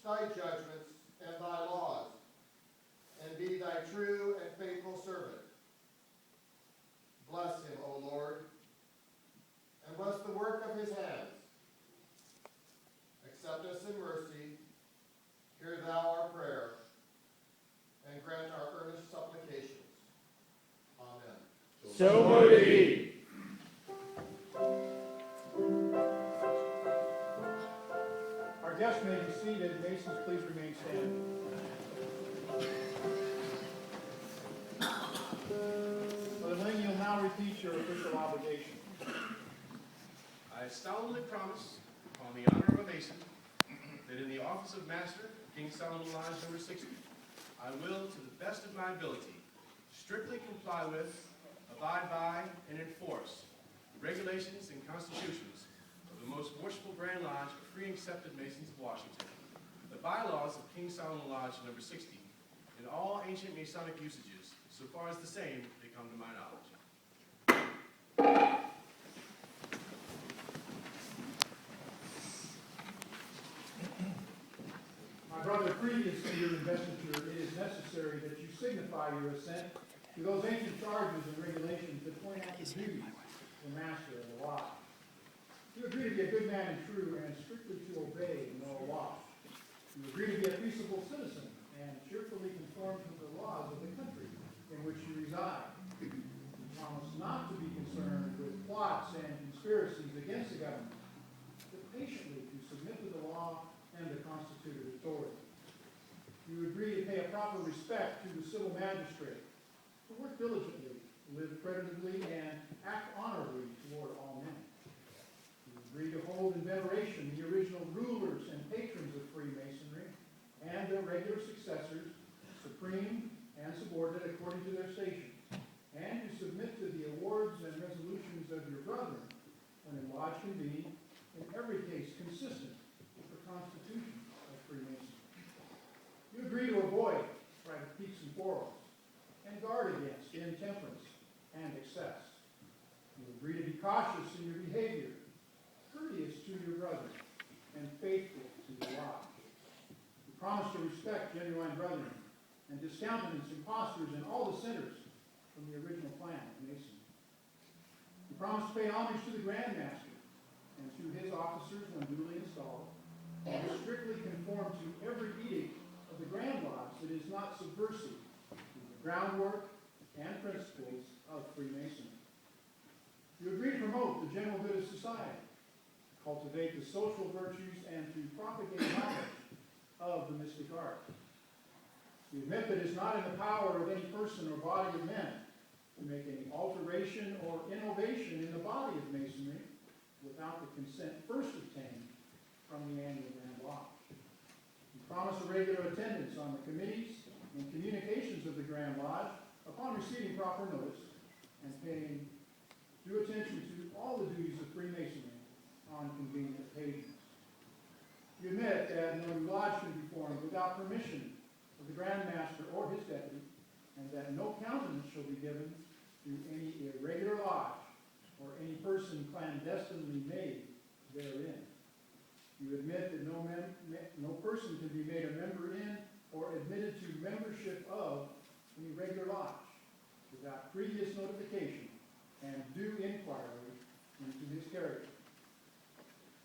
thy judgments and thy laws, and be thy true and faithful servant. Bless him, O Lord, and bless the work of his hands. Accept us in mercy, hear thou our prayer, and grant our earnest supplications. Amen. So would it be. Our guests may be seated. Masons, please remain standing. Brother Ling, you'll now repeat your official obligation. I solemnly promise, upon the honor of a Mason, that in the office of Master of King Solomon Lodge number 60, I will, to the best of my ability, strictly comply with, abide by, and enforce the regulations and constitutions of the most worshipful Grand Lodge of Free and Accepted Masons of Washington, the bylaws of King Solomon Lodge number 60, and all ancient Masonic usages, so far as the same they come to my knowledge. My brother, previous to your investiture, it is necessary that you signify your assent to those ancient charges and regulations that point out the duties of the master of the lodge. You agree to be a good man and true, and strictly to obey the moral law. You agree to be a peaceable citizen and cheerfully conform to the laws of the country in which you reside. You promise not to be concerned with plots and conspiracies against the government, but patiently to submit to the law and the constituted authority. You agree to pay a proper respect to the civil magistrate, to work diligently, live creditably, and act honorably toward all men. You agree to hold in veneration the original rulers and patrons of Freemasonry and their regular successors, supreme and subordinate according to their station, and to submit to the awards and resolutions of your brethren when in lodge convening, in every case consistent with the Constitution of Freemasonry. You agree to avoid private piques and quarrels, and guard against intemperance and excess. You agree to be cautious in your behavior, courteous to your brethren, and faithful to the lodge. You promise to respect genuine brethren and discountenance impostors in all the sinners from the original plan of Masonry. You promise to pay homage to the Grand Master and to his officers when duly installed, and to strictly conform to every edict of the Grand Lodge that is not subversive to the groundwork and principles of Freemasonry. You agree to promote the general good of society, cultivate the social virtues, and to propagate knowledge of the mystic art. You admit that it is not in the power of any person or body of men to make any alteration or innovation in the body of Masonry without the consent first obtained from the annual Grand Lodge. You promise a regular attendance on the committees and communications of the Grand Lodge upon receiving proper notice and paying due attention to all the duties of Freemasonry on convenient occasions. You admit that no lodge can be formed without permission of the Grand Master or his deputy, and that no countenance shall be given to any irregular lodge or any person clandestinely made therein. You admit that no person can be made a member in or admitted to membership of any regular lodge without previous notification and due inquiry into his character.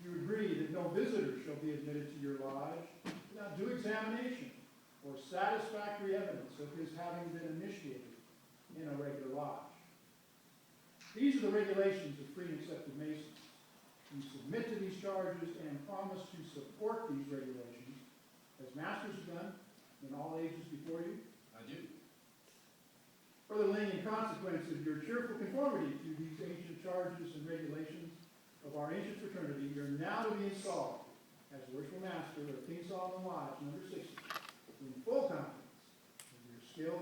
You agree that no visitor shall be admitted to your lodge without due examination or satisfactory evidence of his having been initiated in a regular lodge. These are the regulations of Free and Accepted Masons. You submit to these charges and promise to support these regulations as masters have done in all ages before you? I do. Brother Ling, in consequence of your cheerful conformity to these ancient charges and regulations of our ancient fraternity, you're now to be installed as worshipful master of King Solomon Lodge number 60, in full confidence of your skill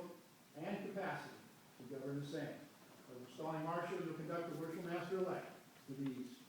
and capacity to govern the same. Brother Stalling Marshall will conduct the worshipful master-elect with ease.